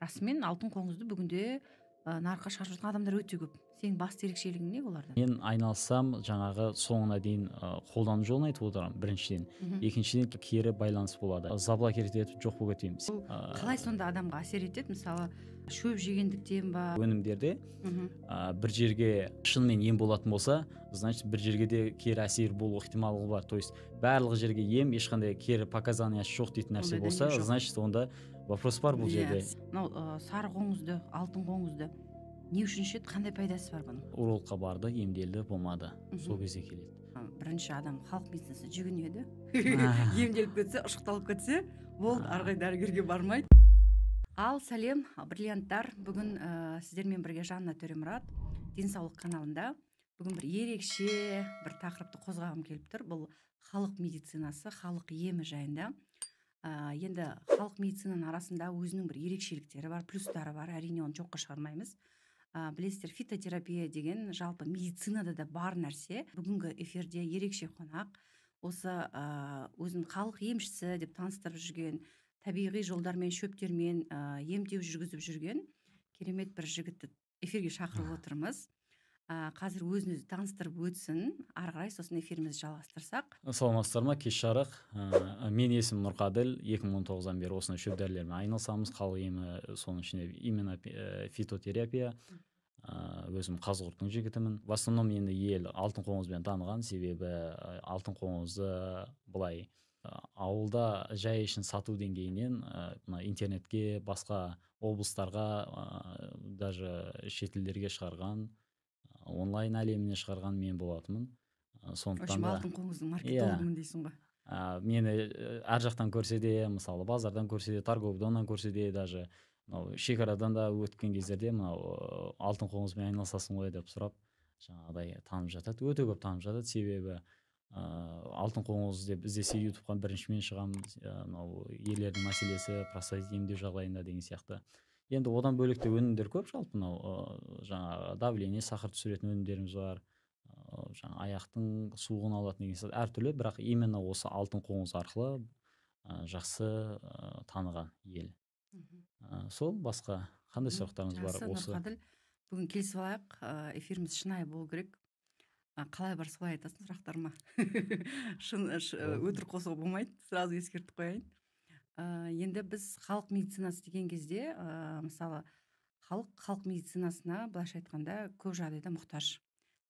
расымен алтын қоңызды бүгінде нарыққа шығарып жатқан адамдар өте көп. Сенің басты ерекшелігің не олардан? Мен айналыссам жаңағы соңына дейін қолдану жолын айтып отырамын біріншіден. Екіншіден кері байланыс болады. Заблокировать етіп жоқ болып кетпейміз. Қалай сонда адамға әсер етеді? Мысалы, шөп жегендіктен ба? Өнімдерде бір жерге шынымен ем болатын болса, значит бір жерге де кері әсер болу ықтималығы бар. То есть барлық жерге ем, ешқандай кері показаниясы жоқ дейтін нәрсе болса, значит онда вопрос бар бұл жерде. Мынау сары қоңызды, алтын қоңызды не үшін ішеді, қандай пайдасы бар бұның? Урологқа барды, емделді, болмады. Сол кезде келеді. Бірінші адам халық медицинасына жүгінеді. Емделіп кетсе, ұшықталып кетсе, болды, арғы дәрігерге бармайды. Ал сәлем, бриллианттар. Бүгін сіздермен бірге Жанна Төремұрат денсаулық каналында. Бүгін бір ерекше бір тақырыпты қозғағым келіп тұр. Бұл халық медицинасы, халық емі жайында. Енді халық медицинаның арасында өзінің бір ерекшеліктері бар, плюстары бар. Әрине оны жоққа шығармаймыз. Білесіздер, фитотерапия деген жалпы медицинада да бар нәрсе. Бүгінгі эфирде ерекше қонақ осы өзін халық емшісі деп таныстырып жүрген, табиғи жолдармен, шөптермен емдеу жүргізіп жүрген керемет бір жігітті эфирге шақырып отырмыз. Қазір өзін өзі таныстырып өтсін, ары қарай сосын эфирімізді жалғастырсақ. Саламатсыздар ма, кеш жарық. Мен есімім Нұрқаділ, 2019-дан бері осындай шөп дәрілермен айналысамыз. Халық емі, соның ішінде именно фитотерапия. Өзім Қазығұрттың жігітімін. В основном енді ел алтын қоңызбен таныған, себебі алтын қоңызды былай ауылда жай үшін сату деңгейінен интернетке, басқа облыстарға, даже шетелдерге шығарған, онлайн әлеміне шығарған мен болатынмын. Сондықтан да алтын қоңыздың маркетологымын дейсің ғой. Мені әр жақтан көрсе де, мысалы базардан көрсе де, торговыдан көрсе де, даже шекарадан да өткен кездерде мынау алтын қоңызбен айналысасың ғой деп сұрап, жаңағыдай танып жатады. Өте көп танып жатады, себебі алтын қоңыз деп іздесе ютубқа бірінші мен шығамын, ерлердің мәселесі, простатит емдеу жағдайында деген сияқты. Енді одан бөлек те өнімдер көп, жалпы жаңағы давление, сахар түсіретін өнімдеріміз бар, жаңа аяқтың суығын алатын деген сияқты әртүрлі, бірақ именно осы алтын қоңыз арқылы жақсы таныған ел. Сол басқа қандай сұрақтарыңыз бар осы? Нұрқаділ, бүгін келісіп алайық, эфиріміз шынайы болу керек. Қалай бар солай айтасың сұрақтарыма. Өтірік қосуға болмайды, сразу ескертіп қояйын. Енді біз халық медицинасы деген кезде, мысалы, халық медицинасына былайша айтқанда көп жағдайда мұқтаж.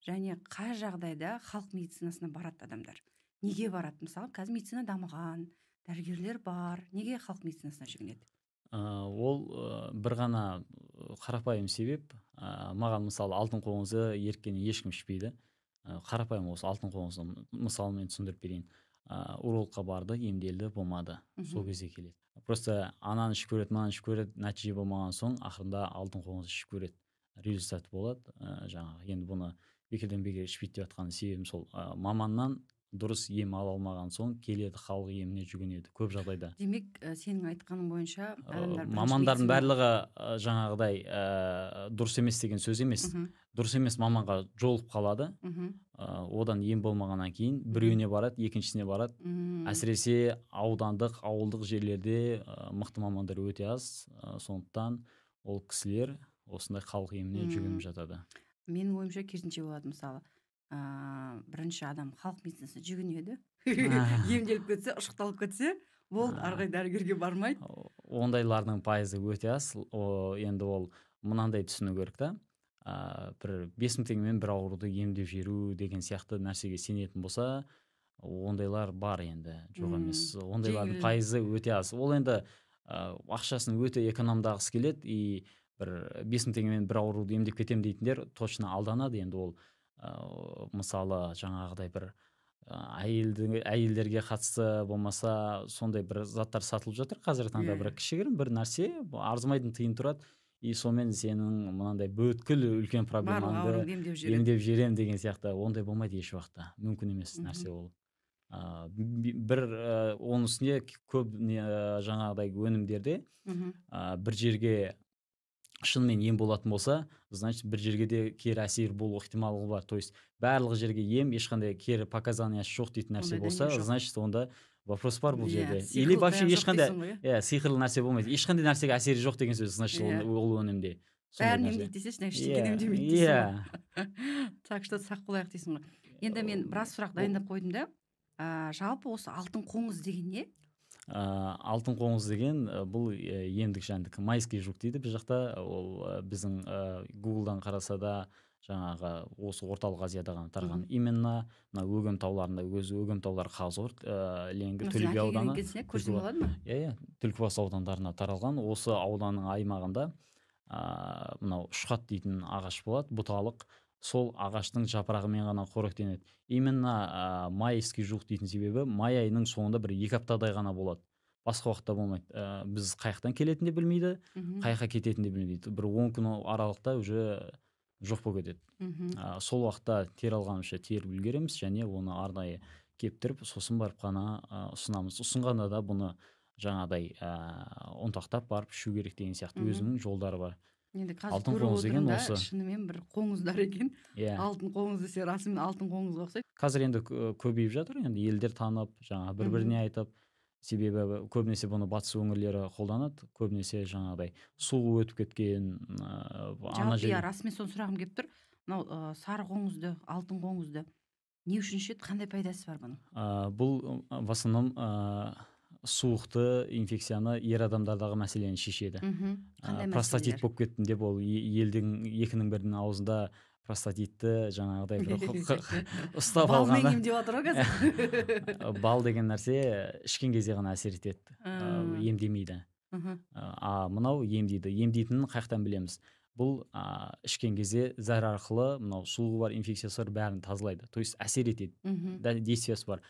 Және қай жағдайда халық медицинасына барады адамдар? Неге барады? Мысалы, қазір медицина дамыған, дәрігерлер бар. Неге халық медицинасына жүгінеді? Ол бір ғана қарапайым себеп. Маған мысалы алтын қоңызы еріккеннен ешкім ішпейді. Қарапайым осы алтын қоңызды мысалымен түсіндіріп берейін. Урологқа барды, емделді, болмады. Сол кезде келеді. Просто ананы ішіп көреді, мынаны ішіп көреді, нәтиже болмаған соң ақырында алтын қоңыз ішіп көреді. Результат болады. Жаңағы енді бұны бекерден бекер ішпейді деп жатқан себебім сол, маманнан дұрыс ем ала алмаған соң келеді, халық еміне жүгінеді көп жағдайда. Демек, сенің айтқаның бойынша мамандардың барлығы жаңағыдай дұрыс емес деген сөз емес. Дұрыс емес маманға жолып қалады. Одан ем болмағаннан кейін біреуіне барады, екіншісіне барады. Әсіресе аудандық, ауылдық жерлерде мықты мамандар өте аз. Сондықтан ол кісілер осындай халық еміне жүгініп жатады. Менің ойымша керісінше болады, мысалы. Бірінші адам халық медицинасына жүгінеді, емделіп кетсе, ұшықталып кетсе, болды, арғы дәрігерге бармайды. Ондайлардың пайызы өте аз. Енді ол мынандай түсіну керек та. Бір 5.000 теңгемен бір ауруды емдеп жіберу деген сияқты нәрсеге сенетін болса, ондайлар бар енді, жоқ емес. Ондайлардың пайызы өте аз. Ол енді ақшасын өте экономдағысы келеді, и бір 5.000 теңгемен бір ауруды емдеп кетем дейтіндер точно алданады. Енді ол мысалы жаңағыдай бір әйелдерге қатысты болмаса сондай бір заттар сатылып жатыр қазіргі таңда. Бір кішігірім бір нәрсе, арзымайтын тиын тұрады, и сонымен сенің мынандай бүткіл үлкен проблемаңды емдеп жіберем деген сияқты. Ондай болмайды еш уақытта, мүмкін емес нәрсе ол. Бір оның үстіне көп жаңағыдай өнімдерде бір жерге шынымен ем болатын болса, значит бір жерге де кері әсер болу ықтималығы бар. То есть барлық жерге ем, ешқандай кері показаниясы жоқ дейтін нәрсе болса, значит онда вопрос бар бұл жерде. Сиқырлы Или вообще таяқ жоқ ешқандай, дейсің ғой, иә? сиқырлы нәрсе болмайды. Ешқандай нәрсеге әсері жоқ деген сөз, значит, ол өнімде. Бәрін емдейді десеші, ештеңені емдемейді дейсің ғой. Так что сақ болайық дейсің ғой. Енді мен біраз сұрақ дайындап қойдым да. Жалпы осы алтын қоңыз деген не? Алтын қоңыз деген бұл емдік жәндік. Майский жук дейді біз жақта. Ол біздің Гуглдан қараса да жаңағы осы орталық Азияда ғана тараған. Именно мына өгем тауларында, өзі өгем таулары Қазығұрт, Ленгір, Төле би ауданы. Көрсем болады ма? Иә, Түлкібас аудандарына таралған. Осы ауданның аймағында мынау ұшқат дейтін ағаш болады, бұталық. Сол ағаштың жапырағымен ғана қоректенеді. Именно майский жук дейтін себебі май айының соңында бір 2 аптадай ғана болады. Басқа уақытта болмайды. Біз қаяқтан келетінін де білмейді, қаяққа кететінін де білмейді. Бір 10 күн аралықта уже жоқ болып кетеді. Сол уақытта тер алғанымызша теріп үлгереміз және оны арнайы кептіріп, сосын барып қана ұсынамыз. Ұсынғанда да бұны жаңағыдай ұнтақтап барып ішу керек деген сияқты өзінің жолдары бар. Енді қазір көріп отырмын да, шынымен бір қоңыздар екен. Алтын қоңыз десе расымен алтын қоңызға ұқсайды. Қазір енді көбейіп жатыр, енді елдер танып, жаңа бір-біріне айтып, себебі көбінесе бұны батыс өңірлері қолданады, көбінесе жаңағыдай су өтіп кеткен жалпы расымен соны сұрағым келіп тұр. Мынау сары қоңызды, алтын қоңызды не үшін ішеді, қандай пайдасы бар бұның? Бұл в основном суықты инфекцияны ер адамдардағы мәселені шешеді. Простатит болып кеттім деп, ол елдің екінің бірінің аузында простатитті жаңағыдай бір ұстап алғаны. Балмен емдеп жатыр ғой қазір. Бал деген нәрсе ішкен кезде ғана әсер етеді, емдемейді. Мынау емдейді. Емдейтінін қаяқтан білеміз? Бұл ішкен кезде зәр арқылы мынау суығы бар инфекциясы бар бәрін тазалайды. То есть әсер етеді. Действиясы бар.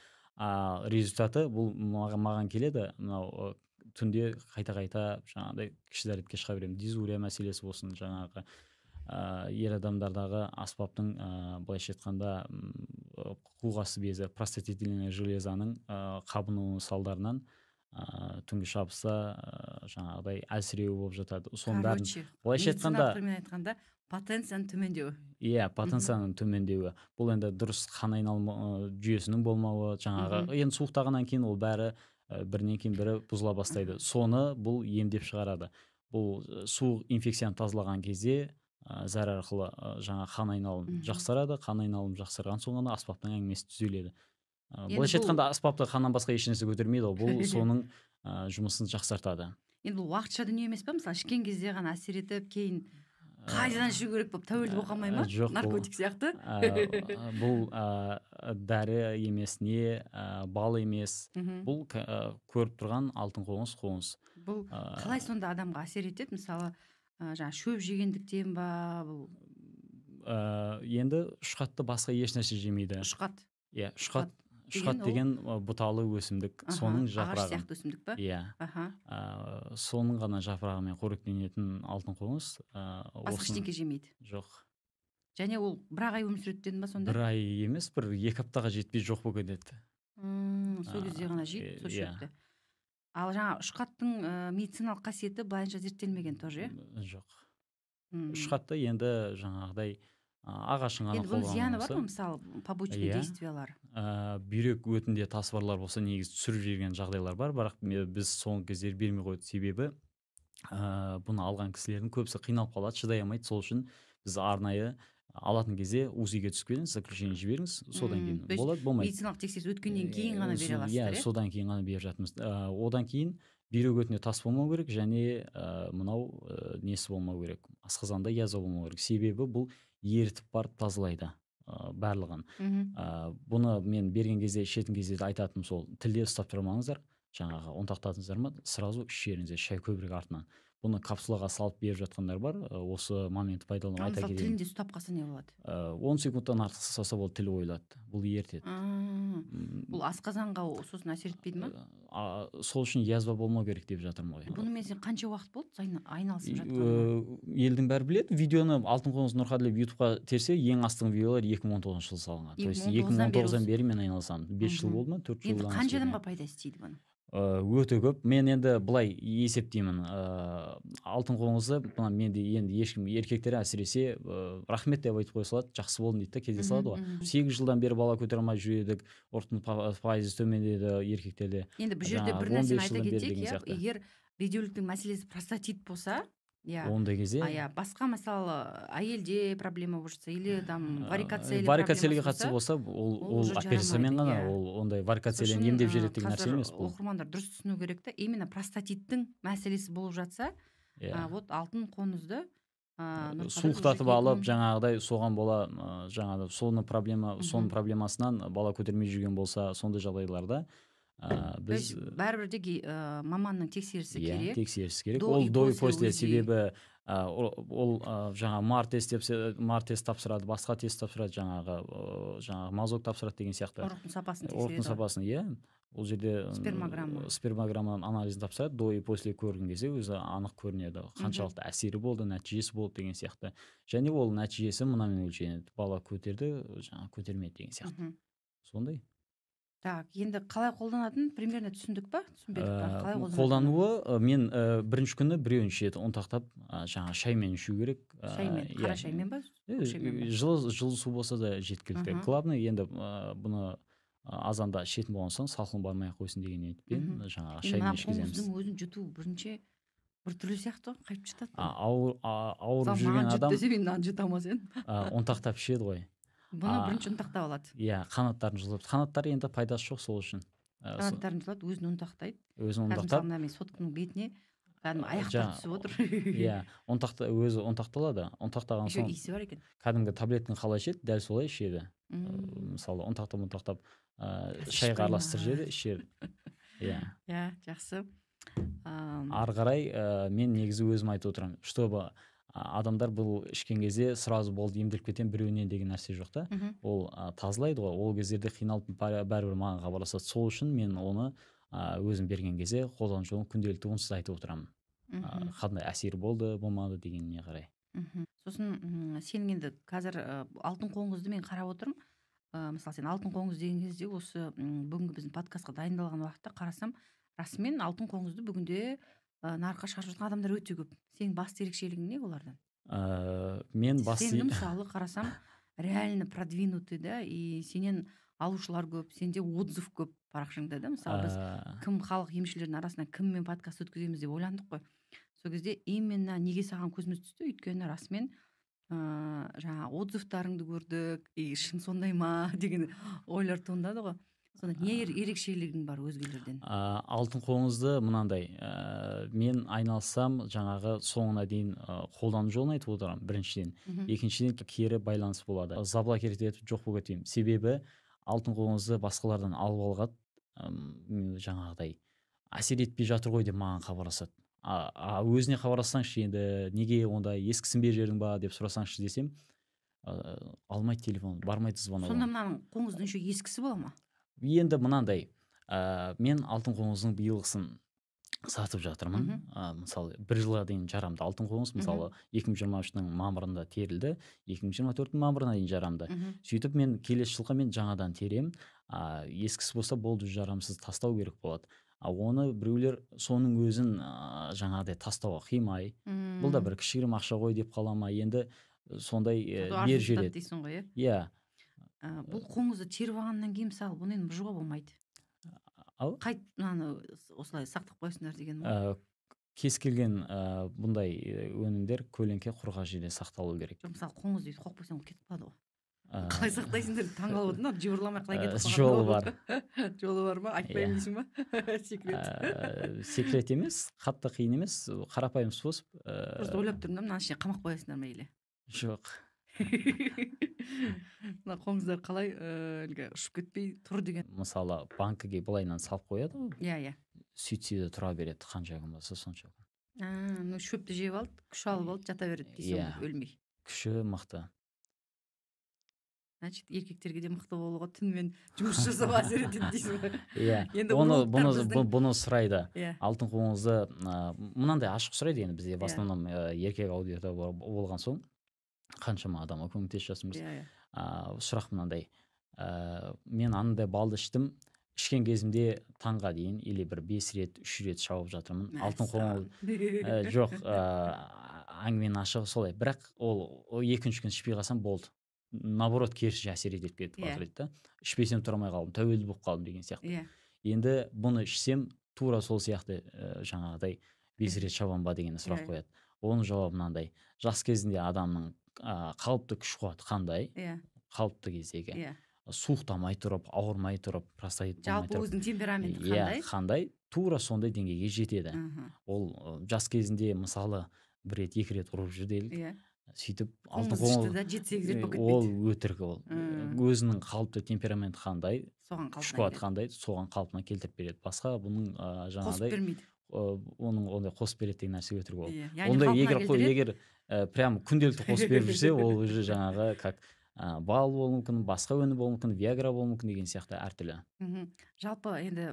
Результаты бұл маған келеді, мынау түнде қайта-қайта жаңағыдай кіші дәретке шыға беремін. Дизурия мәселесі болсын, жаңағы ер адамдардағы аспаптың былайша айтқанда қуғасы безі, простатитленное железаның қабынуы салдарынан түнгі шабыса жаңағыдай әлсіреуі болып жатады. Соның бәрін былайша айтқанда потенцияның төмендеуі. Иә, потенцияның төмендеуі. Бұл енді дұрыс қан айналымы жүйесінің болмауы, жаңағы енді суықтағаннан кейін ол бәрі бірінен кейін бірі бұзыла бастайды. Соны бұл емдеп шығарады. Бұл суық инфекцияны тазалаған кезде зәр арқылы жаңа қан айналым жақсарады. Қан айналым жақсарған соң ғана аспаптың әңгімесі түзеледі. Былайша айтқанда аспапты қаннан басқа ешнәрсе көтермейді, бұл соның жұмысын жақсартады. Енді бұл уақытша дүние емес пе? Мысалы ішкен кезде ғана әсер етіп, кейін қайдан ішу керек болып тәуелді болып қалмай ма? Жоқ, наркотик сияқты. Бұл дәрі емес, не бал емес. Бұл көріп тұрған алтын қоңыз. Бұл қалай сонда адамға әсер етеді? Мысалы, жаңа шөп жегендіктен ба? Енді ұшқатты басқа ешнәрсе жемейді. Ұшқат? Иә, ұшқат деген бұталы өсімдік, соның жапырағы. Ағаш сияқты өсімдік па? Иә. Соның ғана жапырағымен қоректенетін алтын қоңыз. Басқа ештеңке жемейді? Жоқ. Және ол бір ай өмір сүреді дедің ба сонда? Бір ай емес, бір 2 аптаға жетпей жоқ болып кетеді. Сол кезде ғана жейді сол шөпті. Ал жаңа ұшқаттың медициналық қасиеті былайынша зерттелмеген тоже, иә? Жоқ. Ұшқатты енді жаңағыдай ағашын ғана қолданған. Енді бұл зияны бар ма, мысалы, побочный действиялар? Бүйрек өтінде тасбарлар болса негізі түсіріп жіберген жағдайлар бар, бірақ біз соңғы кездері бермей қойдық, себебі бұны алған кісілердің көбісі қиналып қалады, шыдай алмайды. Сол үшін біз арнайы алатын кезде УЗИ-ге түсіп келіңіз, заключение жіберіңіз, содан кейін болады, болмайды. Медициналық тексеріс өткеннен кейін ғана бере аласыздар, иә? Содан кейін ғана беріп жатырмыз. Одан кейін бүйрек өтінде тас болмау керек және мынау несі болмау керек, асқазанда язва болмау керек. Себебі бұл ерітіп барып тазалайды барлығын. Бұны мен берген кезде, ішетін кезде айтатыным сол, тілде ұстап тұрмаңыздар, жаңағы ұнтақтадыңыздар ма, сразу ішеріңіздер, шай көбірек артынан. Бұны капсулаға салып беріп жатқандар бар, осы моментті пайдаланып айта кетейін. Тілінде ұстап қалса не болады? 10 секундтан артық ұстаса бұл тіл ойылады, бұл ертеді. Бұл асқазанға сосын әсер етпейді ма? Сол үшін язва болмау керек деп жатырмын ғой. Бұны мен сен қанша уақыт болды айналысып жатқаның? Елдің бәрі біледі. Видеоны Алтын қоңыз Нұрқаділов ютубқа терсе, ең астыңғы видеолар 2019 жылы салынған. То есть 2019-дан бері мен айналысамын. 5 жыл болды ма, 4 жылдан. Енді қанша адамға пайда істейді бұны? өте көп. Мен енді былай есептеймін, алтын қоңызды мына менде енді ешкім, еркектер әсіресе рахмет деп айтып қоя салады, жақсы болдың дейді да, келе салады ғой. 8 жылдан бері бала көтере алмай жүр едік, ұрықтың пайызы төмендеді еркектерде. Енді бұл жерде бір нәрсені айта кетейік, егер бедеуліктің мәселесі простатит болса, ондай кезде басқа мысалы әйелде проблема болып жатса или там варикоцелге қатысы болса, ол операциямен ғана, ол ондай варикоцелен емдеп жібереді деген нәрсе емес бұл. Оқырмандар дұрыс түсіну керек та, именно простатиттің мәселесі болып жатса, вот алтын қоңызды суықтатып алып, жаңағыдай соған бола, жаңағы соның проблемасынан бала көтермей жүрген болса, сондай жағдайларда біз бәрібір де маманның тексерісі керек. Тексерісі керек. Ол до и после, себебі ол жаңа мар тест тапсырады, басқа тест тапсырады, жаңағы мазок тапсырады деген сияқты. Ұрықтың сапасын тексереді. Ұрықтың сапасын, ол жерде спермограмма анализін тапсырады, до и после көрген кезде өзі анық көрінеді, қаншалықты әсері болды, нәтижесі болды деген сияқты. Және ол нәтижесі мынамен өлшенеді, бала көтерді, жаңа көтермеді деген сияқты. Сондай. Так, енді қалай қолданатын примерно түсіндік па? Түсінбедік па? Қолдануы, мен бірінші күні біреуін ішеді, ұнтақтап, жаңа шаймен ішу керек. Шаймен, қара шаймен ба? Жылы су болса да жеткілікті. Главное, енді бұны азанда ішетін болған соң салқын бармай қойсын деген ниетпен жаңағы шаймен ішкіземіз. Қоңыздың өзін жұту бірінші бір түрлі сияқты ғой, қайып жұтады. Ауырып жүрген адам жұта алмас едің. ұнтақтап ішеді ғой. Бұны бірінші ұнтақтап алады. Қанаттарын жылып. Қанаттар енді пайдасы жоқ сол үшін. Қанаттарын жылады, өзін ұнтақтайды. Өзін ұнтақтап. Қазір мен сотканың бетіне аяқтар түсіп отыр. Өзі ұнтақталады. Ұнтақтаған соң иісі бар екен. Кәдімгі таблетканы қалай ішеді, дәл солай ішеді. Мысалы, ұнтақтап шайға араластырып жеді, ішеді. Жақсы. Ары қарай мен негізі өзім айтып отырамын, чтобы адамдар бұл ішкен кезде сразу болды емделіп кетемін біреуінен деген нәрсе жоқ та. Ол тазалайды ғой, ол кездерде қиналып бәрібір маған хабарласады. Сол үшін мен оны өзім берген кезде қолдану жолын күнделікті онсыз айтып отырамын. Қандай әсері болды, болмады дегеніне қарай. Сосын сенің енді қазір алтын қоңызды мен қарап отырмын. Мысалы сен алтын қоңыз деген кезде осы бүгінгі біздің подкастқа дайындалған уақытта қарасам, расымен алтын қоңызды бүгінде нарыққа шығарып жатқан адамдар өте көп. Сенің басты ерекшелігің не олардан? Сен мысалы қарасам реально продвинутый, да, и сенен алушылар көп, сенде отзыв көп парақшаңда, да. Мысалы біз халық емшілердің арасынан кіммен подкаст өткіземіз деп ойландық қой. Сол кезде именно неге саған көзіміз түсті, өйткені расымен жаңа отзывтарыңды көрдік, шын сондай ма деген ойлар туындады ғой. Сонда не ерекшелігің бар өзгелерден? Алтын қоңызды мынандай, мен айналсам жаңағы соңына дейін қолдану жолын айтып отырамын, біріншіден. Екіншіден кері байланыс болады. Заблокировать етіп жоқ болып кетемін. Себебі алтын қоңызды басқалардан алып алған жаңағыдай әсер етпей жатыр ғой деп маған хабарласады. Өзіне хабарлассаңшы, енді неге ондай ескісін беріп жібердің ба деп сұрасаңшы десем, алмайды телефон, бармайды звонок. Сонда мынаның қоңыздың еще ескісі бола ма? Енді мынандай, мен алтын қоңыздың биылғысын сатып жатырмын. Мысалы, бір жылға дейін жарамды алтын қоңыз, мысалы 2023-ның мамырында терілді, 2024-ның мамырына дейін жарамды. Сөйтіп мен келесі жылға мен жаңадан терем, ескісі болса болды, жарамсыз тастау керек болады. Оны біреулер соның өзін жаңағыдай тастауға қимай, бұл да бір кішігірім ақша ғой деп қала ма, енді сондай бер жүреді. Бұл қоңызды теріп алғаннан кейін мысалы бұны енді бұжуға болмайды. Қайт осылай сақтап қойсыңдар деген ма? Кез келген бұндай өнімдер көлеңке құрғақ жерде сақталу керек. Мысалы қоңыз дейді, қоқып қойсаң кетіп қалады ғой. Қалай сақтайсыңдар деп таңғалып отырмын, жыбырламай қалай кетіп қалады? Жолы бар. Жолы бар ма? Айтпаймын дейсің ба? Секрет. Секрет емес, қатты қиын емес, қарапайым способ. Просто ойлап тұрмын да, мына ішіне қамақ қоясыңдар ма или? Жоқ. Мына қоңыздар қалай ұшып кетпей тұр деген. Мысалы, банкіге былайынан салып қояды ғой. Иә. Сөйтсе де тұра береді, қанша күн болса сонша күн. Шөпті жеп алды, күш алып алды, жата береді дейсің, өлмей. Күші мықты. Значит, еркектерге де мықты болуға түнімен жұмыс жасап әсер етеді дейсің ба? Бұны сұрайды. Алтын қоңызды мынандай ашық сұрайды, енді бізде в основном еркек аудитория болған соң қаншама адамға көмектесіп жатырмыз. Сұрақ мынандай, мен анандай балды іштім, ішкен кезімде таңға дейін или бір 5 рет 3 рет шауып жатырмын. Алтын қоңыр жоқ, әңгіменің ашығы солай. Бірақ ол екінші күн ішпей қалсам болды. Наоборот, керісінше әсер етеді кетіп қалып тұрады да. Ішпесем тұра алмай қалдым, тәуелді болып қалдым деген сияқты. Енді бұны ішсем тура сол сияқты жаңағыдай 5 рет шабам ба деген сұрақ қояды. Оның жауабы мынандай: жас кезінде адамның қалыпты күш қуаты қандай? Қалыпты кездегі суықтамай тұрып, ауырмай тұрып, простатит болмай тұрып, жалпы өзінің темпераменті қандай, тура сондай деңгейге жетеді. Ол жас кезінде мысалы бір рет 2 рет ұрып жүр делік, сөйтіп алтын қоңыр ол өтірік, ол өзінің қалыпты темпераменті қандай, күш қуаты қандай, соған қалпына келтіріп береді. Басқа бұның жаңағыдай оның ондай қосып береді деген нәрсе өтірік ол. Ондай егер прям күнделікті қосып беріп жүрсе, ол уже жаңағы как бал болуы мүмкін, басқа өнім болуы мүмкін, виагра болуы мүмкін деген сияқты әртүрлі. Жалпы енді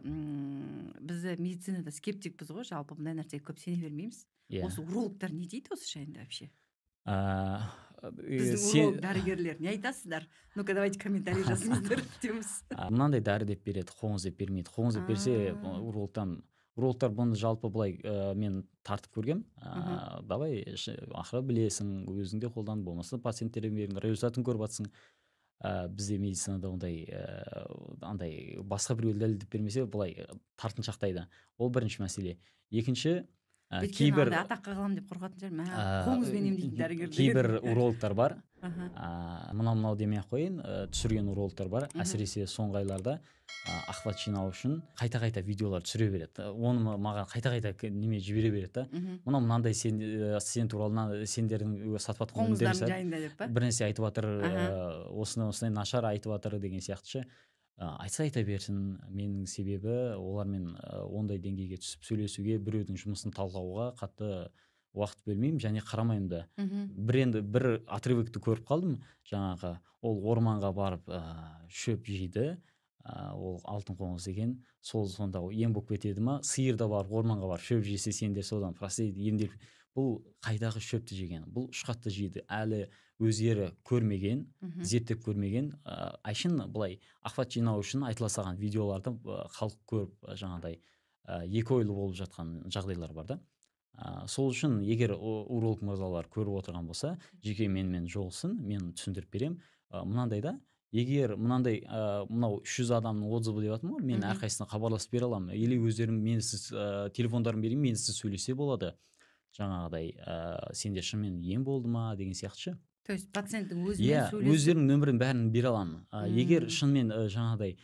біз медицинада скептикпіз ғой, жалпы бұндай нәрсеге көп сене бермейміз. Осы урологтар не дейді осы жайында вообще? Біздің уролог дәрігерлер не айтасыздар? Ну-ка, давайте комментарий жазыңыздар дейміз. Мынандай дәрі деп береді, қоңыз деп бермейді. Қоңыз деп берсе, урологтар бұны жалпы былай мен тартып көргем. Давай ақыры білесің, өзіңде қолдан, болмаса пациенттерге бердің, результатын көріп жатсың. Бізде медицинада андай басқа біреу дәлелдеп бермесе, былай тартыншақтайды. Ол бірінші мәселе. Екінші, кейбір атаққа қалам деп қорқатын шығар, қоңызбен емдейтін дәрігерлер. Кейбір урологтар бар. Мынау демей ақ қояйын, түсірген урологтар бар. Әсіресе соңғы айларда охват жинау үшін қайта-қайта видеолар түсіре береді. Оны маған қайта-қайта неме жібере береді да. Мынандай сен туралы сендердің сатып жатқан қоңыздардың жайында деп па? Бір нәрсе айтып жатыр, осындай нашар айтып жатыр деген сияқты. Айтса айта берсін. Менің себебі олармен ондай деңгейге түсіп сөйлесуге, біреудің жұмысын талқылауға қатты уақыт бөлмеймін және қарамаймын да. Бір отрывокты көріп қалдым, жаңағы ол орманға барып шөп жейді, ол алтын қоңыз деген, сонда ем болып кетеді ма? Сиыр да барып орманға барып шөп жесе, сендер содан простатит емделіп. Бұл қайдағы шөпті жеген? Бұл ұшқатты жейді. Әлі өздері көрмеген, зерттеп көрмеген. Айшын былай охват жинау үшін айтыла салған видеоларды халық көріп, жаңағыдай екі ойлы болып жатқан жағдайлар бар да. Сол үшін егер уролог мырзалар көріп отырған болса, жеке менімен жолсын, мен түсіндіріп берем. Мынандай да, егер мынандай мынау 300 адамның отзывы деп жатырмын ғой, мен әрқайсысына хабарласып бере аламын. Или өздерің менсіз телефондарын берейін, менсіз сөйлесе болады. Жаңағыдай сенде шынымен ем болды ма деген сияқты. То есть пациенттің өзімен сөйлесіп, өздерінің нөмірін бәрін бере аламын. Егер шынымен жаңағыдай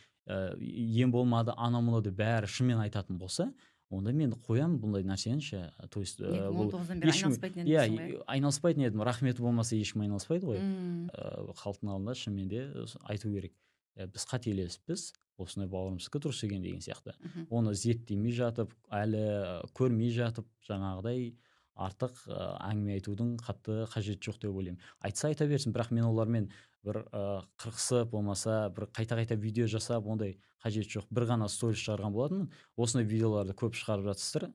ем болмады, анау-мынау деп бәрі шынымен айтатын болса, онда мен қоямын бұндай нәрсені ше. То есть 2019-дан бері айналыспайтын едіңіз ғой. Айналыспайтын едім. Рахметі болмаса ешкім айналыспайды ғой. Халықтың алдында шынымен де айту керек. Біз қателеспіз, осындай бауырымыздікі дұрыс екен деген сияқты. Оны зерттемей жатып, әлі көрмей жатып, жаңағыдай артық әңгіме айтудың қатты қажеті жоқ деп ойлаймын. Айтса айта берсін, бірақ мен олармен бір қырқысып, болмаса бір қайта-қайта видео жасап, ондай қажеті жоқ. Бір ғана сторис шығарған болатын. Осындай видеоларды көп шығарып жатсыздар,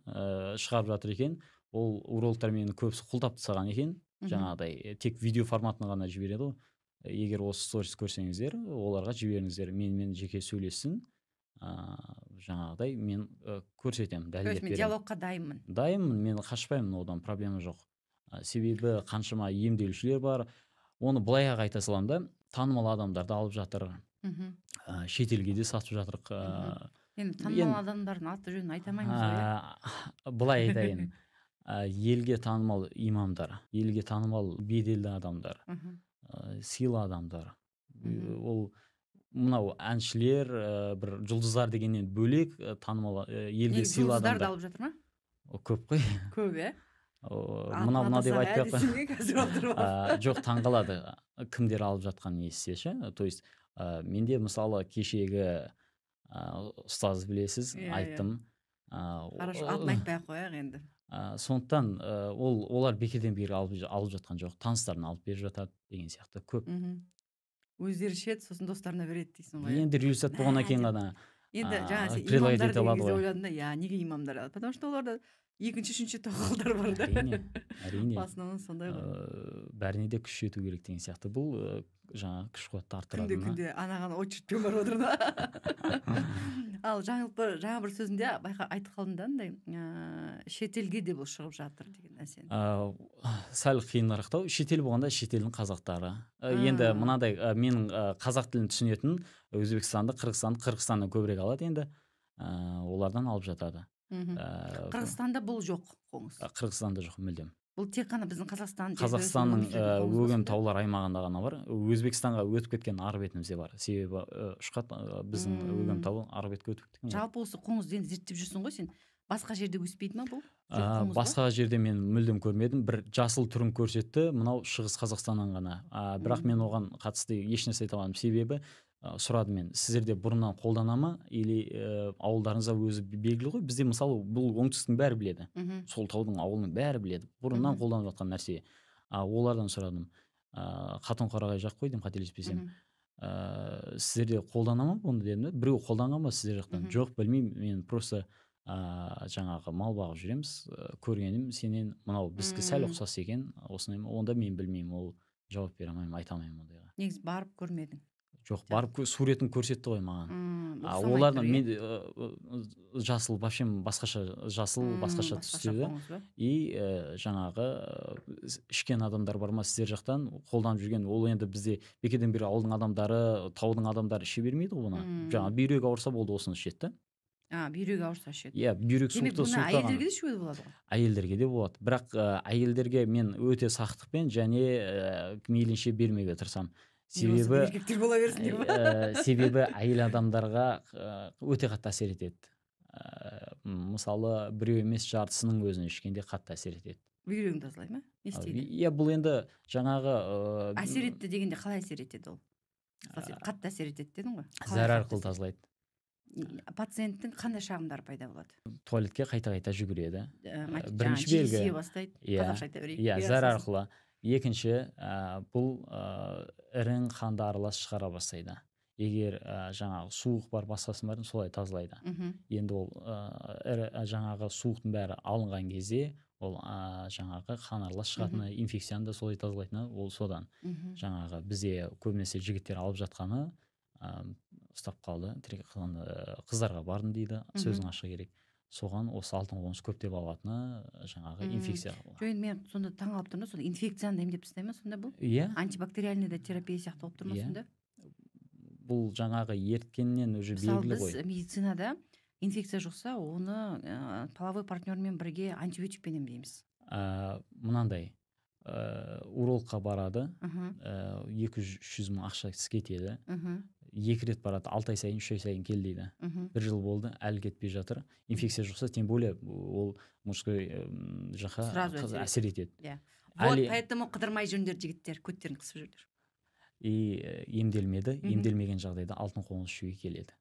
шығарып жатыр екен. Ол урологтар мені көбісі құлдап тастаған екен. Жаңағыдай тек видео форматына ғана жібереді ғой. Егер осы сторис көрсеңіздер, оларға жіберіңіздер, менімен жеке сөйлессін. Жаңағыдай мен көрсетемін, дәлелдеп беремін. Мен диалогқа дайынмын. Дайынмын, мен қашпаймын, одан проблема жоқ. Себебі қаншама емделушілер бар. Оны былай-ақ айта салам да, танымал адамдарды алып жатыр. Шетелге де сатып жатыр. Енді танымал адамдардың аты жөнін айтамаймыз ғой. Былай айтайын. Елге танымал имамдар, елге танымал беделді адамдар, сыйлы адамдар. Ол мынау әншілер, бір жұлдыздар дегеннен бөлек танымал елге сыйлы адамдар. Жұлдыздарды алып жатыр ма? Көп қой. Көп, Мына деп айтпай ақ. Жоқ, таңғалады кімдер алып жатқан естісе ше. То есть менде мысалы кешегі ұстаз білесіз, айттым. Хорошо, атын айтпай ақ қояйық енді. Сондықтан олар бекерден бері алып жатқан жоқ, таныстарын алып беріп жатады деген сияқты көп. Өздері ішеді, сосын достарына береді дейсің ғой. Енді результат болғаннан кейін ғана енді жаңағы имамдар деген кезде ойладым да, неге имамдар алады? Потому что оларда екінші, үшінші тоқалдар бар да. Әрине. Басынан сондай ғой. Бәріне де күш жету керек деген сияқты. Бұл жаңағы күш қуатты күнде арттыратынына. күнде анаған очередьпен барып отыр да. Ал жаңа бір сөзінде айтып қалдың да андай шетелге де бұл шығып жатыр деген нәрсені. Сәл қиынырақтау, шетел болғанда шетелдің қазақтары. Енді мынадай, менің қазақ тілін түсінетін Өзбекстанды, Қырғызстанды көбірек алады енді. Олардан алып жатады. Қырғызстанда бұл жоқ қоңыз. Қырғызстанда жоқ мүлдем. Бұл тек қана біздің Қазақстанның өгем таулар аймағында ғана бар. Өзбекстанға өтіп кеткен ары бетімізде бар. Себебі Ұшқат біздің өгем тауы ары бетке өтіп кеткен. Жалпы осы қоңызды енді зерттеп жүрсің ғой сен. Басқа жерде өспейді ма бұл? Басқа жерде мен мүлдем көрмедім. Бір жасыл түрін көрсетті, мынау Шығыс Қазақстаннан ғана. Бірақ мен оған қатысты ешнәрсе айта алмадым. Себебі сұрадым мен, сіздерде бұрыннан қолдана ма, или ауылдарыңызда өзі белгілі ғой. Бізде мысалы бұл оңтүстіктің бәрі біледі. Сол таудың ауылының бәрі біледі. Бұрыннан қолданып жатқан нәрсе. Олардан сұрадым. Қатон-Қарағай жақ қой деймін, қателеспесем. Сіздерде қолдана ма бұны дедім. Біреу қолданған ба сіздер жақтан? Жоқ, білмеймін. Мен просто жаңағы мал бағып жүреміз, көргенім сенен мынау бізге сәл ұқсас екен, осындай, онда мен білмеймін, ол жауап бере алмаймын, айта алмаймын ондайға. Негізі барып көрмедің? Жоқ, барып суретін көрсетті ғой маған. Олардың мен жасыл вообще басқаша, жасыл басқаша түстеді. И жаңағы ішкен адамдар бар ма сіздер жақтан қолданып жүрген, ол енді бізде бекеден бері ауылдың адамдары, таудың адамдары іше бермейді ғой бұны. Жаңа бүйрек ауырса болды, осыны ішеді. Бүйрек ауырса ішеді. Иә, бүйрек суықты суықтаған. Демек бұны әйелдерге де ішуге болады ғой? Әйелдерге де болады. Бірақ әйелдерге мен өте сақтықпен және мейлінше бермеуге тырысамын. Себебі еркектер бола берсін деймін. Себебі әйел адамдарға өте қатты әсер етеді. Мысалы, біреу емес жартысының өзін ішкенде қатты әсер етеді. Бүйрегін тазалай ма? Не істейді? Иә, бұл енді жаңағы әсер етті дегенде қалай әсер етеді ол? Қатты әсер етеді дедің ғой. Зәр арқылы тазалайды. Пациенттің қандай шағымдары пайда болады? Туалетке қайта-қайта жүгіреді. Бірінші белгі. Жиі бастайды. Қазақша айта берейік. Иә, зәр арқылы. Екінші, бұл ірің қанды аралас шығара бастайды. Егер жаңағы суық бар, басқасын барын солай тазалайды. Енді ол жаңағы суықтың бәрі алынған кезде, ол жаңағы қан аралас шығатыны, инфекцияны да солай тазалайтыны, ол содан. Жаңағы бізде көбінесе жігіттер алып жатқаны ұстап қалды, қыздарға бардым дейді, сөзің ашық керек. Соған осы алтын қоңыз көптеп алатыны жаңағы инфекция. Жойын мен сонда таң қалып тұрмын, сонда инфекцияны да емдеп тастай ма сонда бұл? Иә. Антибактериальный да терапия сияқты болып тұр ма сонда? Бұл жаңағы ерткеннен уже белгілі ғой. Мысалы біз медицинада инфекция жұқса, оны половой партнермен бірге антибиотикпен емдейміз. Мынандай, урологқа барады, 200-300 мың ақша кетеді. 2 рет барады, 6 ай сайын, 3 ай сайын кел дейді. 1 жыл болды, әлі кетпей жатыр. Инфекция жұқса, тем более ол мужской жаққа әсер етеді. Вот, поэтому қыдырмай жүріңдер жігіттер, көттерін қысып жүрдер. И емделмеді, емделмеген жағдайда алтын қоңыз ішуге келеді.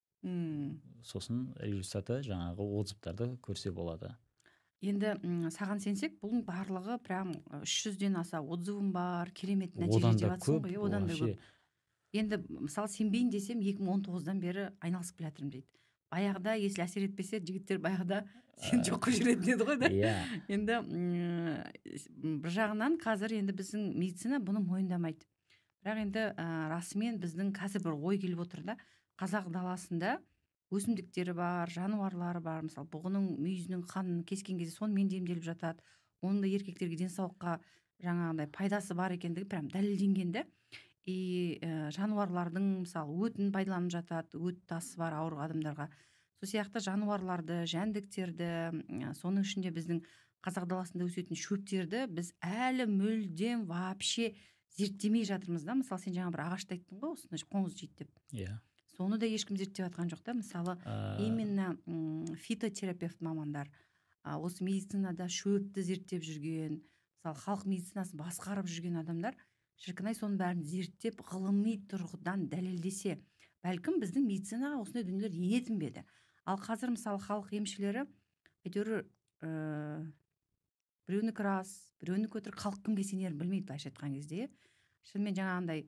Сосын результаты жаңағы отзывтарды көрсе болады. Енді саған сенсек, бұның барлығы прям 300-ден аса отзывым бар, керемет нәтиже деп жатсың ғой, одан да көп. Енді мысалы сенбейін десем 2019-дан бері айналысып келе жатырмын дейді. Баяғыда если әсер етпесе, жігіттер баяғыда сен жоқ қылып жүретін еді ғой да. Енді бір жағынан қазір енді біздің медицина бұны мойындамайды. Бірақ енді расымен біздің қазір бір ой келіп отыр да, қазақ даласында өсімдіктері бар, жануарлары бар. Мысалы бұғының мүйізінің қанын кескен кезде сонымен де емделіп жатады. Оның да еркектерге денсаулыққа жаңағыдай пайдасы бар екендігі прям дәлелденген де. И жануарлардың мысалы өтін пайдаланып жатады, өт тасы бар ауыр адамдарға. Сол сияқты жануарларды, жәндіктерді, соның ішінде біздің қазақ даласында өсетін шөптерді біз әлі мүлдем вообще зерттемей жатырмыз да. Мысалы сен жаңа бір ағашты айттың ғой, осыны қоңыз жейді деп. Иә. Соны да ешкім зерттеп жатқан жоқ та. Мысалы именно фитотерапевт мамандар осы медицинада шөпті зерттеп жүрген, мысалы халық медицинасын басқарып жүрген адамдар шіркін-ай соның бәрін зерттеп ғылыми тұрғыдан дәлелдесе, бәлкім біздің медицинаға осындай дүниелер енетін бе еді. Ал қазір мысалы халық емшілері әйтеуір біреуінікі рас, біреуінікі өтірік, халық кімге сенерін білмейді былайша айтқан кезде. Шынымен жаңағындай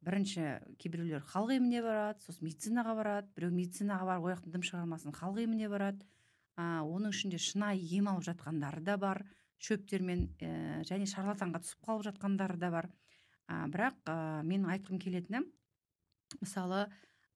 бірінші кейбіреулер халық еміне барады, сосын медицинаға барады, біреу медицинаға барып ояқтан дым шығармасын халық еміне барады. Оның ішінде шынайы ем алып жатқандары да бар, шөптермен және шарлатанға түсіп қалып жатқандары да бар. бірақ менің айтқым келетіні, мысалы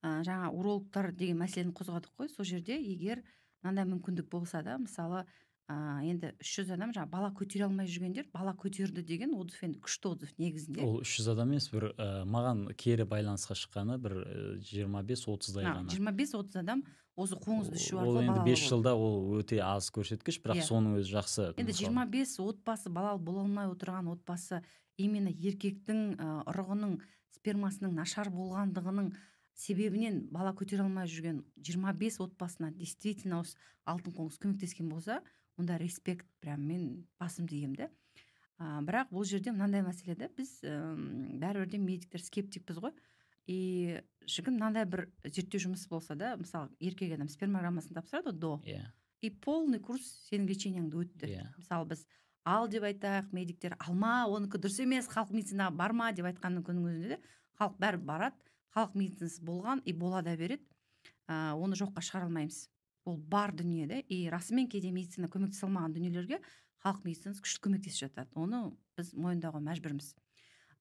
жаңа урологтар деген мәселені қозғадық қой, сол жерде егер мынандай мүмкіндік болса да, мысалы енді 300 адам жаңа бала көтере алмай жүргендер бала көтерді деген отзыв енді күшті отзыв негізінде. Ол 300 адам емес, бір маған кері байланысқа шыққаны бір 25-30-дай ғана. 25-30 адам осы қоңызды ішу Ол арқылы енді балалы 5 жылда ол өте аз көрсеткіш, бірақ Иә. соның өзі жақсы. Енді мысалы. 25 отбасы балалы бола алмай отырған отбасы именно еркектің ұрығының спермасының нашар болғандығының себебінен бала көтере алмай жүрген 25 отбасына действительно осы алтын қоңыз көмектескен болса, онда респект, прям мен басымды иемін да. Бірақ бұл жерде мынандай мәселе да, біз бәрібір де медиктер скептикпіз ғой. И шіркін мынандай бір зерттеу жұмысы болса да, мысалы еркек адам спермограммасын тапсырады ғой, до, Иә. и полный курс сенің лечениеңді өтті. Иә. Мысалы біз ал деп айтайық, медиктер алма, оныкі дұрыс емес, халық медицинаға барма деп айтқанның күннің өзінде де халық бәрі барады, халық медицинасы болған и бола да береді. Оны жоққа шығара алмаймыз. Ол бар дүние да, и расымен кейде медицина көмектесе алмаған дүниелерге халық медицинасы күшті көмектесіп жатады. Оны біз мойындауға мәжбүрміз.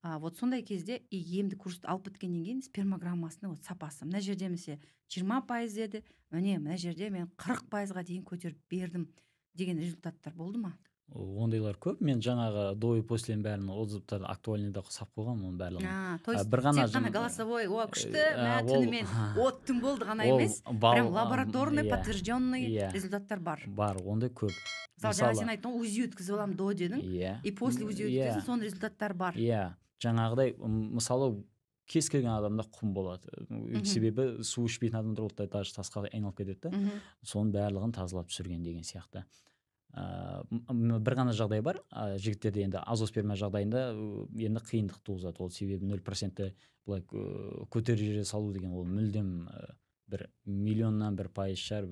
Вот сондай кезде и емді курсты алып біткеннен кейін спермограммасының вот сапасы. Мына жерде месе 20% деді, мына жерде мен 40%-ға дейін көтеріп бердім деген результаттар болды ма? Ондайлар көп. Мен жаңағы до и послен бәрін отзывтарды актуальныйда сап қойғанмын оның барлығын. То есть бір ғана тек қана голосовой, күшті, түнімен оттың болды ғана емес, прям лабораторный подтвержденный результаттар бар. Бар, ондай көп. Мысалы, жаңа сен айттың, УЗИ өткізіп аламын до дедің, и после УЗИ өткіздің, соның результаттар бар. Иә, жаңағыдай, мысалы, кез келген адамда құм болады. Себебі су ішпейтін адамдар оттай тасқа айналып кетеді. Соның барлығын тазалап түсірген деген сияқты. Бір ғана жағдай бар, жігіттерде енді азосперма жағдайында енді қиындық туғызады. Ол себебі 0% бұлай көтере салу деген ол мүлдем бір миллионнан бір пайыз шығар.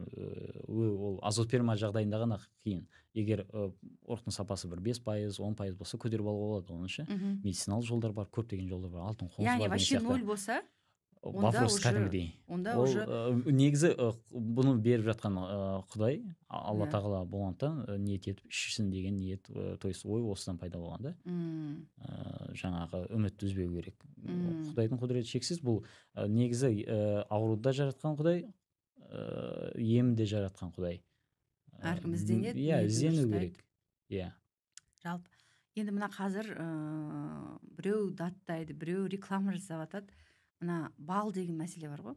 Ол азосперма жағдайында ғана қиын. Егер ұрықтың сапасы бір 5%, 10% болса көтеріп алуға болады. Оның үшін медициналық жолдар бар, көптеген жолдар бар. Алтын қоңыз бар. Яғни вообще 0 болса, вопрос кәдімгідей. Ол негізі бұны беріп жатқан Құдай, Алла тағала болғандықтан ниет етіп ішсін деген ниет, то есть ой осыдан пайда болған да. Жаңағы үмітті үзбеу керек. Құдайдың құдіреті шексіз. Бұл негізі ауруды да жаратқан Құдай, емді де жаратқан Құдай. Әркім ізденеді. Иә, іздену керек. Иә. Жалпы енді мына қазір біреу даттайды, біреу реклама жасап жатады. Мына бал деген мәселе бар ғой.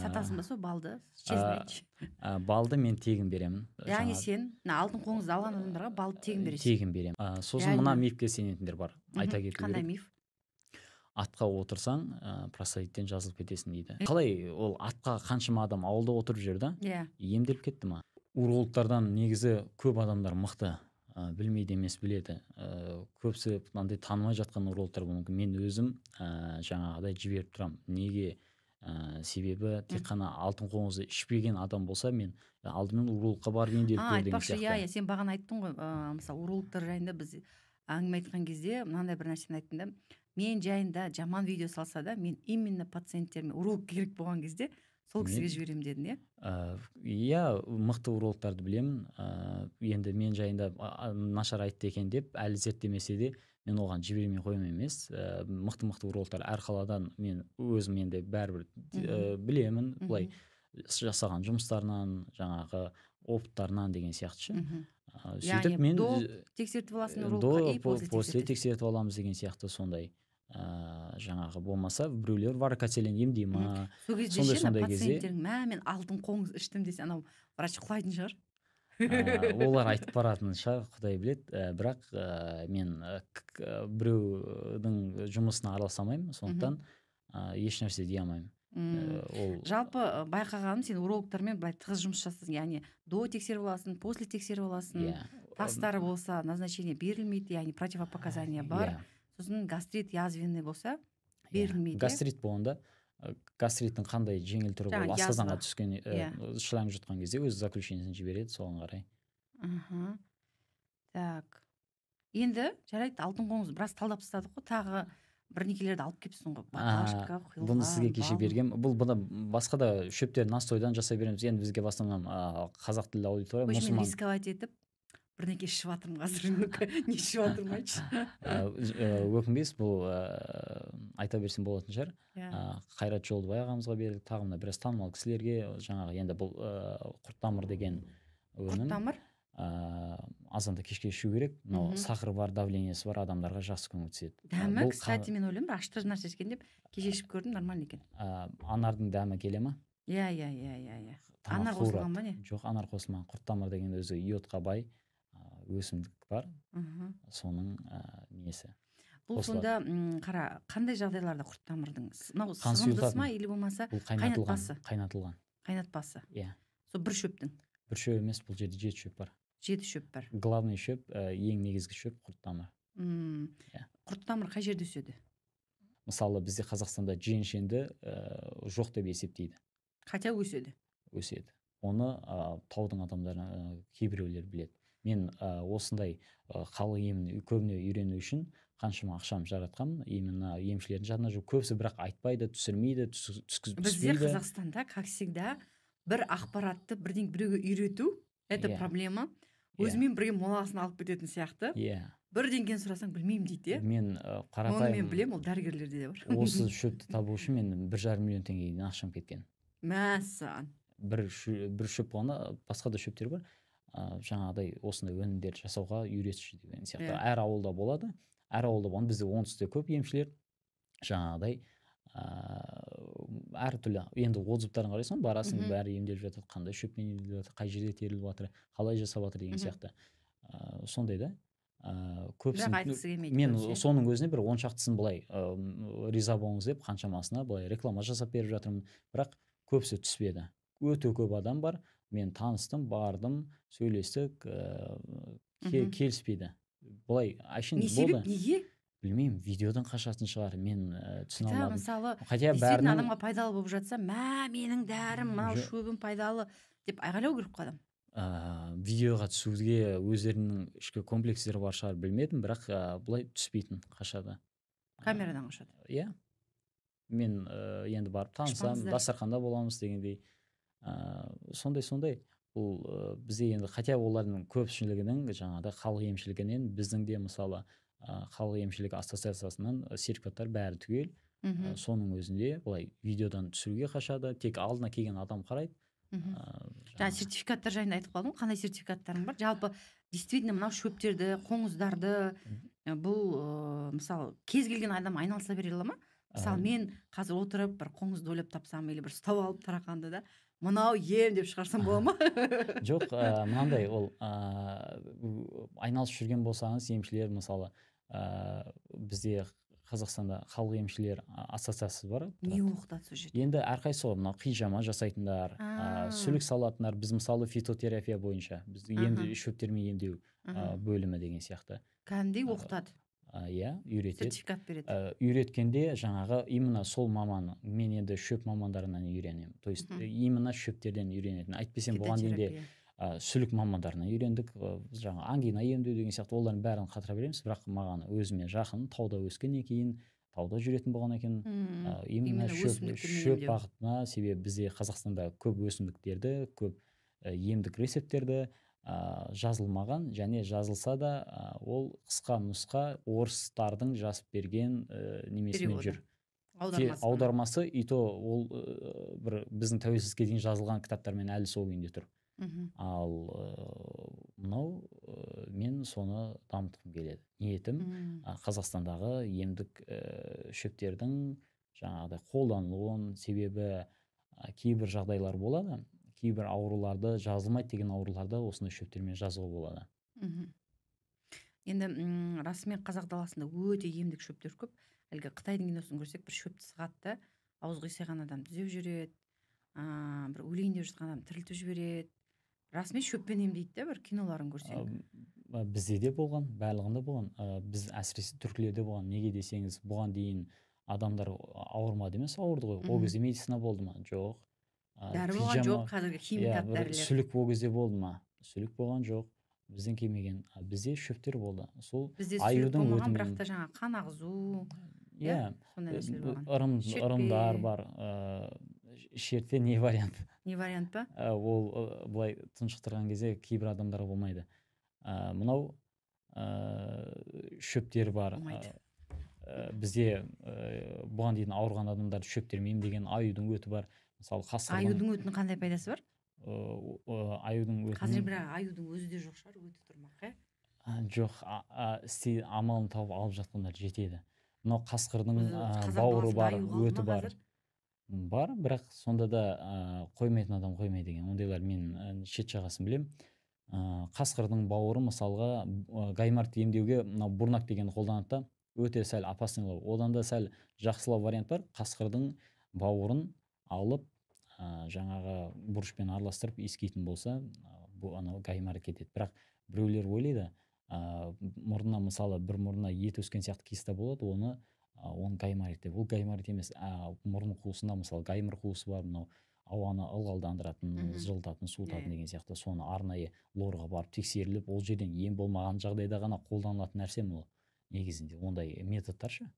Сатасың ба сол балды? Балды мен тегін беремін. Яғни сен алтын қоңызды алған адамдарға балды тегін бересің? Тегін беремін. Сосын мына мифке сенетіндер бар. Айта кету керек. Қандай миф? Атқа отырсаң, простатиттен жазылып кетесің дейді. Қалай ол атқа қаншама адам ауылда отырып жүр да? Емделіп кетті ма? Урологтардан негізі көп адамдар мықты. Білмейді емес біледі. Көпсі мынандай танымай жатқан урологтар болуы. Мен өзім жаңағыдай жіберіп тұрам. Неге? Себебі тек қана алтын қоңызды ішпеген адам болса, мен алдымен урологқа барып емделіп көр деген сияқты. Айтпақшы, сен бағана айттың ғой, мысалы урологтар жайында біз әңгіме айтқан кезде мынандай бір нәрсені айттым да, мен жайында жаман видео салса да, мен именно пациенттеріме уролог керек болған кезде сол кісіге жіберемін дедің, иә? Иә, мықты урологтарды білемін. Енді мен жайында нашар айтты екен деп, әлі зерттемесе де, мен оған жібермей қоймын емес. Мықты урологтар әр қаладан мен өзім енді бәрібір білемін. Бұлай жасаған жұмыстарынан, жаңағы опыттарынан деген сияқты. Сөйтіп мен до тексертіп аласың урологқа, и после тексертіп аламыз деген сияқты сондай. Жаңағы болмаса біреулер варикоцелен емдей ма, сондай пациенттерің мен алтын қоңыз іштім десе, анау врач құлайтын шығар. Олар айтып баратын шығар, Құдай біледі. Бірақ мен біреудің жұмысына араласамаймын, сондықтан еш нәрсе дей алмаймын. Жалпы байқағаным, сен урологтармен былай тығыз жұмыс жасайсың, яғни до тексеріп аласың, после тексеріп аласың, тастары болса назначение берілмейді, яғни противопоказания бар. Сосын гастрит язвенный болса берілмейді. Гастрит болғанда, гастриттің қандай жеңіл түрі болып асқазанға түскен шланг жұтқан кезде өз заключениесін жібереді, соған қарай. Так. Енді жарайды, алтын қоңыз біраз талдап тастадық қой, тағы бірнекелерді алып келіпсің ғой. Баклажка, қиылған. Бұны сізге кеше бергем. Бұл басқа да шөптер настойдан жасай береміз. Енді бізге бастан қазақ тілді аудитория, мұсылман. Рисковать етіп бірдеңке ішіп жатырмын қазір не ішіп жатырмын айтшы. Өкінбейсіз, бұл айта берсем болатын шығар. Қайрат Жолдыбай ағамызға бердік, тағы мына біраз танымал кісілерге. Жаңағы енді бұл құрттамыр деген өнім. Құрттамыр Азанда кешке ішу керек. Мынау сахары бар, давлениесі бар адамдарға жақсы көмек түседі. Дәмі, кстати, мен ойлаймын, бір аштырып нәрсе екен деп кеше ішіп көрдім, нормально екен. Анардың дәмі келе ма? Иә. Анар қосылған ба не? Жоқ, анар қосылмаған. Құрттамыр деген өзі йодқа бай өсімдік бар. Соның несі. Бұл сонда қара, қандай жағдайларда құрттамырдың? Мынау сығымдысы ма, или болмаса қайнатпасы? Қайнатпасы. Иә. Сол бір шөптің? Бір шөп емес, бұл жерде 7 шөп бар. 7 шөп бар. Главный шөп, ең негізгі шөп құрттамыр. Құрттамыр қай жерде өседі? Мысалы, бізде Қазақстанда жиен-шенді жоқ деп есептейді. Хотя өседі? Өседі. Оны таудың адамдары кейбіреулер біледі. Мен осындай халық емін көбіне үйрену үшін қаншама ақшам жаратқанмын. Именно емшілердің жанына жүріп, көбісі бірақ айтпайды, түсірмейді, түскізіп түспейді. Бізде Қазақстанда, как всегда, бір ақпаратты бірден біреуге үйрету, это проблема. Өзімен бірге моласын алып кететін сияқты. Бірдеңені сұрасаң білмеймін дейді. Мен қарапайым. Оны мен білемін, ол дәрігерлерде де бар. Осы шөпті табу үшін мен 1,5 миллион теңгеден ақшам кеткен. Мәссаған. Бір шөп болғанда, басқа да шөптер бар. Жаңағыдай осындай өнімдер жасауға үйретші деген сияқты. Әр ауылда болады. Әр ауылда болған, бізде оңтүстікте көп емшілер. Жаңағыдай әртүрлі, енді отзывтарын қарайсың, барасың, бәрі емделіп жатыр, қандай шөппен емделіп жатыр, қай жерде теріліп жатыр, қалай жасап жатыр деген сияқты. Сондай да. Мен соның өзіне бір 10 шақтысын былай риза болыңыз деп қаншамасына былай реклама жасап беріп жатырмын, бірақ көбісі түспеді. Өте көп адам бар, мен таныстым, бардым, сөйлестік, келіспейді. Былай әшейін болды. Не себеп, неге? Білмеймін, видеодан қашатын шығар, мен түсіне алмадым. Мысалы, действительно адамға пайдалы болып жатса, менің дәрім, мынау шөбім пайдалы деп айғайлау керек қой адам. Видеоға түсуге өздерінің ішкі комплекстері бар шығар, білмедім, бірақ бұлай түспейтін, қашады. Камерадан қашады? Иә. Мен енді барып танысам, дастарханда боламыз дегендей. Сондай. Бұл бізде енді, хотя олардың көпшілігінің жаңағыдай халық емшілігінен, біздің де мысалы халық емшілігі ассоциациясынан сертификаттар бәрі түгел. Соның өзінде былай видеодан түсіруге қашады, тек алдына келген адам қарайды. Сертификаттар жайында айтып қалдым, қандай сертификаттарың бар? Жалпы действительно мынау шөптерді, қоңыздарды бұл мысалы кез келген адам айналыса бере ала ма? Мысалы мен қазір отырып бір қоңызды ойлап тапсам, или бір ұстап алып тарақанды да мынау ем деп шығарсам бола ма? Жоқ, мынандай, ол айналысып жүрген болсаңыз, емшілер мысалы бізде Қазақстанда халық емшілер ассоциациясы бар. Не оқытады сол жерде? Енді әрқайсысы ғой, мынау қижама жасайтындар, сүлік салатындар, біз мысалы фитотерапия бойынша, біз шөптермен емдеу бөлімі деген сияқты. Кәдімгідей оқытады. Иә, үйретеді. Сертификат береді. Үйреткенде жаңағы именно сол маманы, мен енді шөп мамандарынан үйренемін. То есть именно шөптерден үйренетін. Айтпесем болған дейінде сүлік мамандарынан үйрендік, жаңа ангина емдеу деген сияқты, олардың бәрін қатыра береміз, бірақ маған өзіме жақын, тауда өскеннен кейін, тауда жүретін болған екен, именно шөп бағытына, себебі бізде Қазақстанда көп өсімдіктерді, көп емдік рецепттерді жазылмаған, және жазылса да ол қысқа нұсқа орыстардың жазып берген немесімен жүр. Аудармасы, и то ол бір біздің тәуелсіздікке дейін жазылған кітаптармен әлі сол күйінде тұр. Ал мынау мен соны дамытқым келеді. Ниетім Қазақстандағы емдік шөптердің жаңағыдай қолданылуын, себебі кейбір жағдайлар болады, кейбір ауруларды, жазылмайды деген ауруларды осындай шөптермен жазуға болады. Енді расымен қазақ даласында өте емдік шөптер көп. Әлгі Қытайдың киносын көрсек, бір шөпті сығатты, ауызға қисайған адам түзеп жібереді, бір өлейін деп жатқан адам тірілтіп жібереді. Расымен шөппен емдейді де, бір киноларын көрсек. Бізде де болған, барлығында болған. Біз әсіресе түркілерде болған. Неге десеңіз, бұған дейін адамдар ауырмады емес, ауырды ғой. Ол кезде медицина болды ма? Жоқ. Дәрі болған жоқ, қазіргі химикат дәрілер. Сүлік ол кезде болды ма? Сүлік болған жоқ. Бізден келмеген. Бізде шөптер болды. Сол бізде сүлік болмаған, бірақ та жаңа қан ағызу. Иә, сондай нәрселер болған. ырымдар бар. Шертпе не вариант? Не вариант па? Ол былай тұншықтырған кезде кейбір адамдарға болмайды. мынау шөптер бар. Бізде бұған дейін ауырған адамдар шөптермен емдеген аюдың өті бар. Мысалы қасқырдың. Аюдың өтінің қандай пайдасы бар? Аюдың өтінің. Қазір бірақ аюдың өзі де жоқ шығар, өті тұрмақ, жоқ, амалын тауып алып жатқандар жетеді. Мынау қасқырдың бауыры бар, өті бар. Бар, бірақ сонда да қоймайтын адам қоймайды деген. Ондайлар мен шет жағасын білем. Қасқырдың бауыры мысалға гайморит емдеуге мынау бурнак деген қолданады да, өте сәл опаснылау. Одан да сәл жақсылау вариант бар. Қасқырдың бауырын алып жаңағы бұрышпен араластырып иіскейтін болса, анау гайморит кетеді. Бірақ біреулер ойлайды, мұрнына мысалы бір мұрнына ет өскен сияқты киста болады, оны гайморит деп. Ол гайморит емес. Мұрын қуысында мысалы гаймор қуысы бар, мынау ауаны ылғалдандыратын, жылытатын, суытатын деген сияқты. Соны арнайы лорға барып тексеріліп, ол жерден ем болмаған жағдайда ғана қолданылатын нәрсе ол негізінде. Ондай методтар ше.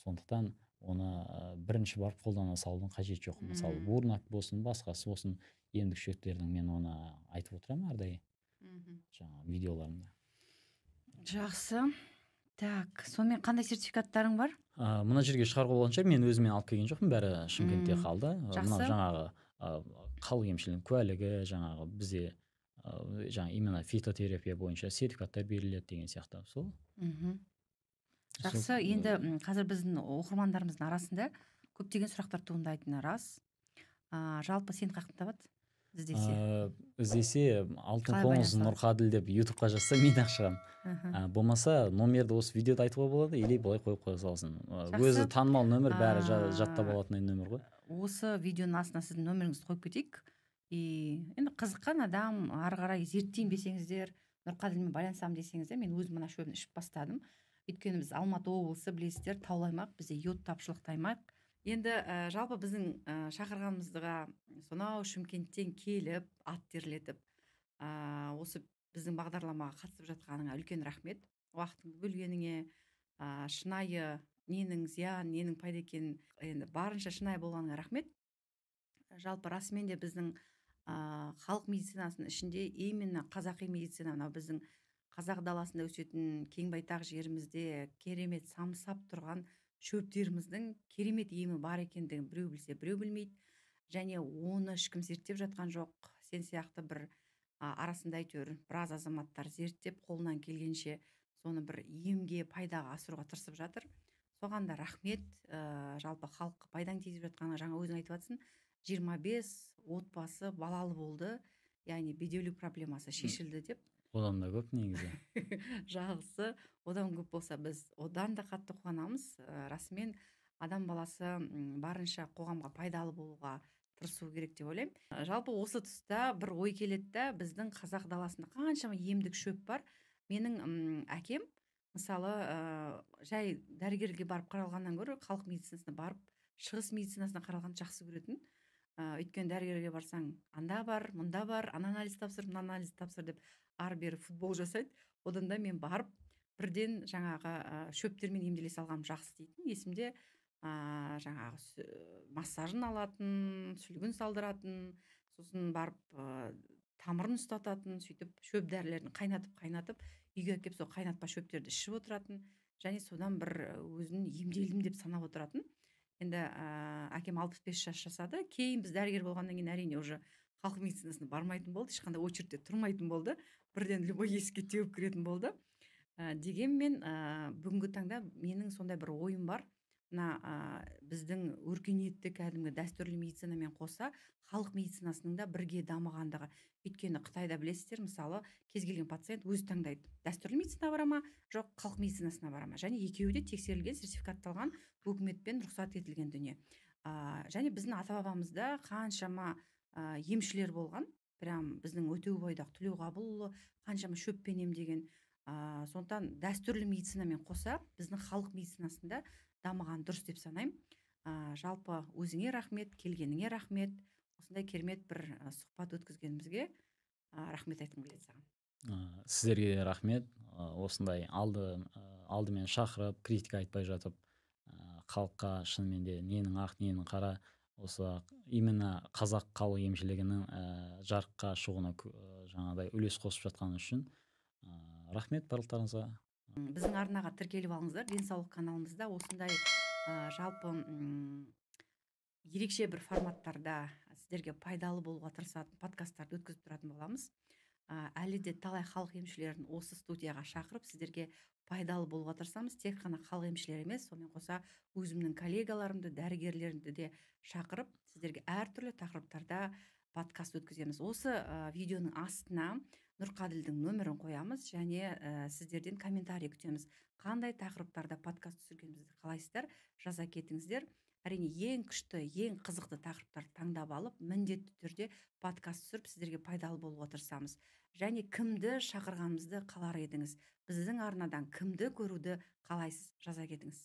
Сондықтан оны бірінші барып қолдана салудың қажеті жоқ. Мысалы бурнак болсын, басқасы болсын, емдік шөптердің мен оны айтып отырамын әрдайым жаңағы видеоларымда. Жақсы. Так, сонымен қандай сертификаттарың бар? Мына жерге шығаруға болған шығар, мен өзімен алып келген жоқпын, бәрі Шымкентте қалды. Мынау жаңағы халық емшілігінің куәлігі, жаңағы бізде именно фитотерапия бойынша сертификаттар беріледі деген сияқты. Сол. Жақсы, енді қазір біздің оқырмандарымыздың арасында көптеген сұрақтар туындайтыны рас. Жалпы сені қаяқтан табады? Іздесе Алтын қоңыз Нұрқаділ деп ютубқа жазса мен-ақ шығамын. Болмаса номерді осы видеода айтуға болады, или былай қойып қоя салсын. Өзі танымал нөмір, бәрі жаттап алатын нөмір ғой. Осы видеоның астына сіздің нөміріңізді қойып кетейік. Енді қызыққан адам ары қарай зерттейін десеңіздер, Нұрқаділмен байланысамын десеңіздер, мен өзім мына шөбін ішіп бастадым. Өйткені біз Алматы облысы, білесіздер, таулы аймақ, бізде йод тапшылықты аймақ. Енді жалпы біздің шақырғанымызға сонау Шымкенттен келіп, ат терлетіп, осы біздің бағдарламаға қатысып жатқаныңа үлкен рахмет. Уақытыңды бөлгеніңе, шынайы ненің зиян, ненің пайда екенін енді барынша шынайы болғаныңа рахмет. Жалпы расымен де біздің халық медицинасының ішінде именно қазақи медицина, мынау біздің қазақ даласында өсетін кең байтақ жерімізде керемет самсап тұрған шөптеріміздің керемет емі бар екендігін біреу білсе, біреу білмейді. Және оны ешкім зерттеп жатқан жоқ. Сен сияқты бір арасында әйтеуір біраз азаматтар зерттеп, қолынан келгенше соны бір емге, пайдаға асыруға тырысып жатыр. Соған да рахмет. Жалпы халыққа пайдаң тигізіп жатқаныңа жаңа өзің айтып жатсың. 25 отбасы балалы болды. Яғни бедеулік проблемасы шешілді деп. Одан да көп негізі. Жақсы, одан көп болса біз одан да қатты қуанамыз. Расымен адам баласы барынша қоғамға пайдалы болуға тырысу керек деп ойлаймын. Жалпы осы тұста бір ой келеді да, біздің қазақ даласында қаншама емдік шөп бар. Менің әкем мысалы жай дәрігерге барып қаралғаннан гөрі халық медицинасына барып, шығыс медицинасына қаралғанды жақсы көретін. Өйткені дәрігерге барсаң, анда бар, мұнда бар, ана анализ тапсыр, мына анализ тапсыр деп ары-бері футбол жасайды. Одан да мен барып бірден жаңағы шөптермен емделе салғаным жақсы дейтін. Есімде жаңағы массажын алатын, сүлгін салдыратын, сосын барып тамырын ұстататын, сөйтіп шөп дәрілерін қайнатып, үйге әкеп сол қайнатпа шөптерді ішіп отыратын, және содан бір өзін емделдім деп санап отыратын. Енді әкем 65 жас жасады. Кейін біз дәрігер болғаннан кейін әрине уже халық медицинасына бармайтын болды, ешқандай очередьте тұрмайтын болды. Бірден любой есікке теуіп кіретін болды. Дегенмен бүгінгі таңда менің сондай бір ойым бар. Мына біздің өркениетті кәдімгі дәстүрлі медицинамен қоса халық медицинасының да бірге дамығандығы. Өйткені Қытайда білесіздер, мысалы кез келген пациент өзі таңдайды. Дәстүрлі медицина бара ма, жоқ халық медицинасына бара ма. Және екеуі де тексерілген, сертификатталған, өкіметпен рұқсат етілген дүние. Және біздің ата-бабамызда қаншама емшілер болған. Прям біздің Өтеубайдағы Төлеуғабылұлы қаншама шөппен емдеген. Сондықтан дәстүрлі медицинамен қоса біздің халық медицинасында дамыған дұрыс деп санаймын. Жалпы өзіңе рахмет, келгеніңе рахмет. Осындай керемет бір сұхбат өткізгенімізге рахмет айтқым келеді саған. Сіздерге рахмет. Осындай алдымен шақырып, критика айтпай жатып, халыққа шынымен де ненің ақ, ненің қара, осы именно қазақ халық емшілігінің жарыққа шығуына жаңағыдай үлес қосып жатқаны үшін рахмет барлықтарыңызға. Біздің арнаға тіркеліп алыңыздар. Денсаулық каналымызда осындай жалпы ерекше бір форматтарда сіздерге пайдалы болуға тырысатын подкасттарды өткізіп тұратын боламыз. Әлі де талай халық емшілерін осы студияға шақырып сіздерге пайдалы болуға тырысамыз. Тек қана халық емшілер емес, сонымен қоса өзімнің коллегаларымды, дәрігерлерімді де шақырып сіздерге әртүрлі тақырыптарда подкаст өткіземіз. Осы видеоның астына Нұрқаділдің нөмірін қоямыз және сіздерден комментарий күтеміз. Қандай тақырыптарда подкаст түсіргенімізді қалайсыздар, жаза кетіңіздер. Әрине ең күшті, ең қызықты тақырыптарды таңдап алып, міндетті түрде подкаст түсіріп сіздерге пайдалы болуға тырысамыз. Және кімді шақырғанымызды қалар едіңіз? Біздің арнадан кімді көруді қалайсыз? Жаза кетіңіз.